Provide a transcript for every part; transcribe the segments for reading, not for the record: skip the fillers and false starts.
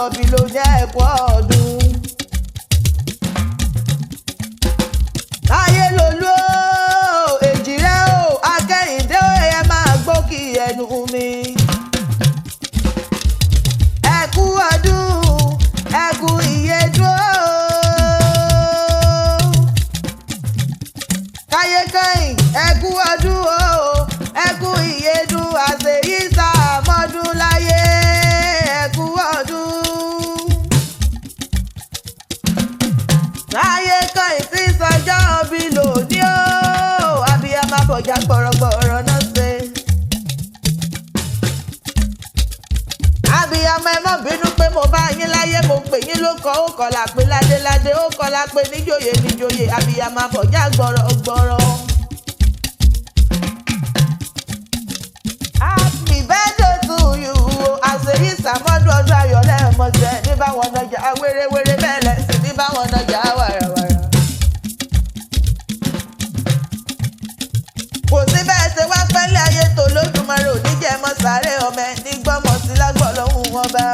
òbí ló jẹ́ ẹ̀kọ́ ọdún. Táyé lolú èjì rẹ̀ o Akẹ́yìndé ẹ máa gbọ́ kí ẹnu mi. Ẹ̀kú ọdún ẹ̀kú ìyèdún Táyé Kẹ́yìn ẹ̀kú ọdún o ẹ̀kú ìyèdún àṣeyí sàmọ́dún láyé ẹ̀kú ọdún. Táyé Kẹ́yìn tí sọjọ́ bí lòdì o abiyamọ bọ̀jà gbọ̀rọ̀gbọ̀rọ̀ náà ṣe. Abiyamọ ẹ má bínú pé mo bá yín láyé mo pè yín lóko ó kọlà pé ládéládé ó kọlà pé níjòyè níjòyè abiyamọ bọ̀jà gbọ̀rọ̀gbọ̀rọ̀. Happy birthday to you àṣeyí sàmọ́dún ọdún ayọ̀ lẹ́ẹ̀mọ́sẹ̀ ní báwọn ọjà wérewére bẹ́ẹ̀ lẹ́sìn ní báwọn ọjà wàràwàrà. Kò sí bẹ́ẹ̀ ṣe wá pẹ́lẹ́ ayé tó lódùmarè oníjẹ̀mọ́ sáré ọmọ ẹni gbọ́mọ̀ sí lágbọ̀ lọ́hùn wọn bá.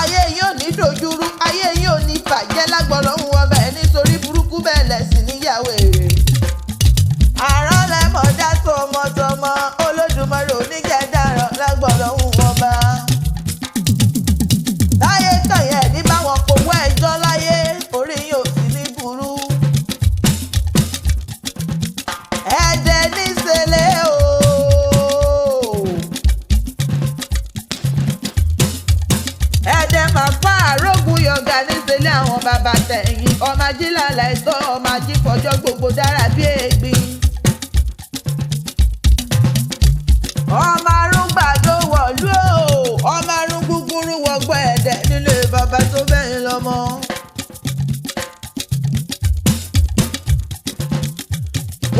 Ayé yìí ò ní dojúrú ayé yìí ò ní bàjẹ́ lágbọ̀ lọ́hùn wọn bá ẹni torí burúkú bẹ́ẹ̀ lẹ̀sìn níyàwó èrè. Àrán lẹ́mọ̀ dá tọmọtọmọ olódùmarè oníjẹ̀dáràn lágbọ̀ lọ́hùn wọn bá. Táyé Kẹ́yìn ní báwọn powó ẹjọ́ láyé orí yìí ò sí ní burú. Ẹ̀dẹ̀ níṣẹ̀lẹ̀ o. Ẹ̀dẹ̀ máa pa àrógùn yọ̀gà níṣẹ̀lẹ̀ àwọn bàbá tẹ̀yìn ọmọ ajílàlà ẹ̀tọ́ ọmọ ajífọjọ́ gbogbo dára bí ègbín. Ọmọ arúgbàdo wọ̀lú o ọmọ arún gúgúrú wọgbọ́ ẹ̀dẹ̀ nílé bàbá tó bẹ́yìn lọ́mọ.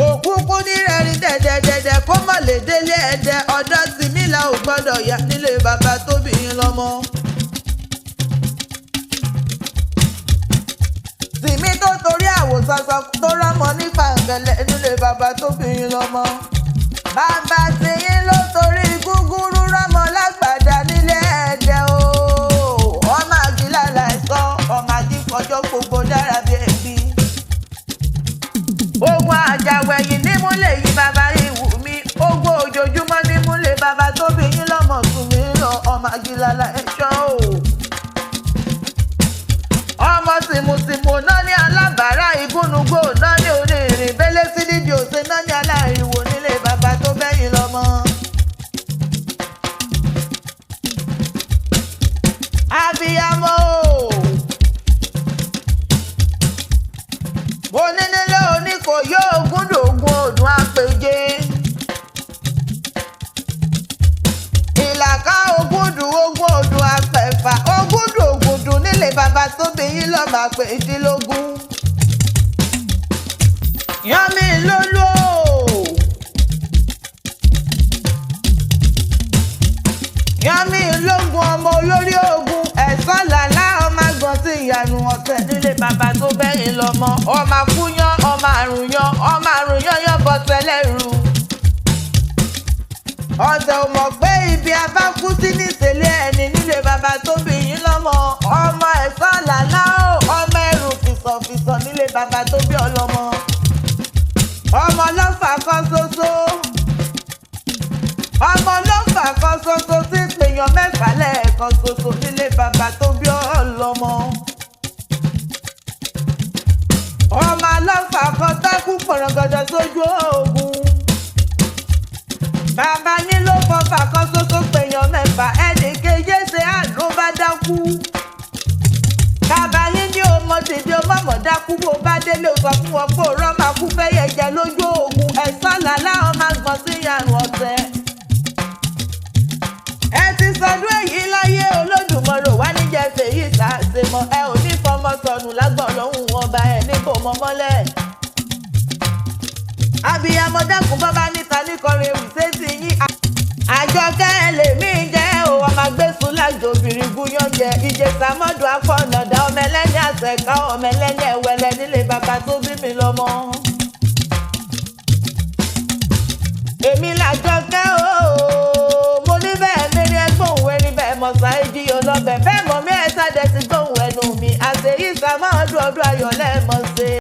Òkúkú ní rẹ̀rí dẹ̀dẹ̀dẹ̀dẹ̀ kó mọ̀ lè délé ẹ̀dẹ̀ ọ̀dọ́ tí nílà ò gbọ́dọ̀ yá nílé bàbá tó bí yín lọ́mọ. Tìmí tó torí àwòsànsọ tó rọ́mọ ní fàǹgẹ̀lẹ̀ nílé bàbá tó bí yín lọ́mọ. Bàbá tìyín ló torí gúgúrú rọ́mọ lágbàdá nílé ẹ̀dẹ̀ o. Ọmọ àgìlàlà ẹ̀sọ́ ọmọ àgìfọjọ́ gbogbo dára bí ẹbí. Ogun àjàwẹ̀yìn nímúlẹ̀ yìí bàbá ìwù mi. Ogun ojoojúmọ́ nímúlẹ̀ bàbá tó bí yín lọ́mọ sùn mí lọ ọmọ àgìlàlà ẹ̀ṣọ́ o. Ọmọ tìmùtìmù náà ní alábàárà ìgúnnugó náà ní onírìn bẹ́lẹ́ sí nídìí òsè náà ní aláìwò nílé bàbá tó bẹ́yìn lọ́mọ. Abiyamọ o. Mo ní nílé oníkò yóò gúndògún òdùn àpèjé. Ìlàkà ogúndùn ogún òdùn àpẹ̀fà ogúndùn ògùndùn nílé bàbá tó bí yín lọ́mọ àpèjìlógún. Yánmi lólú o. Yánmi lógun ọmọ olórí ogun ẹ̀sán làlá ọmọ àgbọ̀n sí ìyanu ọ̀tẹ̀ nílé bàbá tó bẹ́yìn lọ́mọ. Ọmọ àkúyán ọmọ àrùnyán yán bọ́ tẹ́lẹ̀ rú. Ọ̀tẹ̀ ò mọ̀ pé ibi abákú sí níṣẹ̀lẹ̀ ẹni nílé bàbá tó bí yín lọ́mọ. Ọmọ ẹ̀sán làlá o ọmọ ẹrù fìsànfìsàn nílé bàbá tó bí ọlọ́mọ. Ọmọ lọ́fà kan ṣoṣo. Ọmọ lọ́fà kan ṣoṣo tí pèèyàn mẹ́fà lẹ́ẹ̀kan ṣoṣo nílé bàbá tó bí ọlọ́mọ. Ọmọ lọ́fà kan tákù pọ̀rọ̀gọ̀dọ̀ sójú ogun. Bàbá yín ló fọfà kan ṣoṣo pèèyàn mẹ́fà ẹnì kejì ṣe àló bá dákú. Bàbá yín ní ọmọ tèdè ọmọ mọ̀ dákú bó bá délé sọ fún wọn pé òrọ́ máa kú fẹ́yẹ̀ jẹ lójú ogun ẹ̀sán làlá ọmọ àgbọ̀n sí ìyàrá ọ̀tẹ̀. Ẹ ti sọdún èyí láyé Olódùmarè wá níjẹsẹ̀ yìí ṣàṣemọ ẹ ò ní fọmọ sọnù lágbọ̀n lọ́hùn wọn bá ẹ ní kò mọ mọ́lẹ̀. Abiyamọ dákun bábá níta níkọrin ewì sétí yín. Àjọkẹ́ lèmi jẹ́ o ọmọ agbésùn lájò obìnrin gúnyán jẹ Ìjẹ̀ṣà mọ́dún afọ́nàdá ọmọ ẹlẹ́ni àṣẹ̀ká ọmọ ẹlẹ́ni ẹ̀wẹ̀lẹ̀ nílé bàbá tó bí mi lọ́mọ. Èmi làjọkẹ́ o mo ní bẹ́ẹ̀ mérí ẹgbọ́n òwe àṣeyí sàmọ́ ọdún ayọ̀ lẹ́ẹ̀mọ́ sí.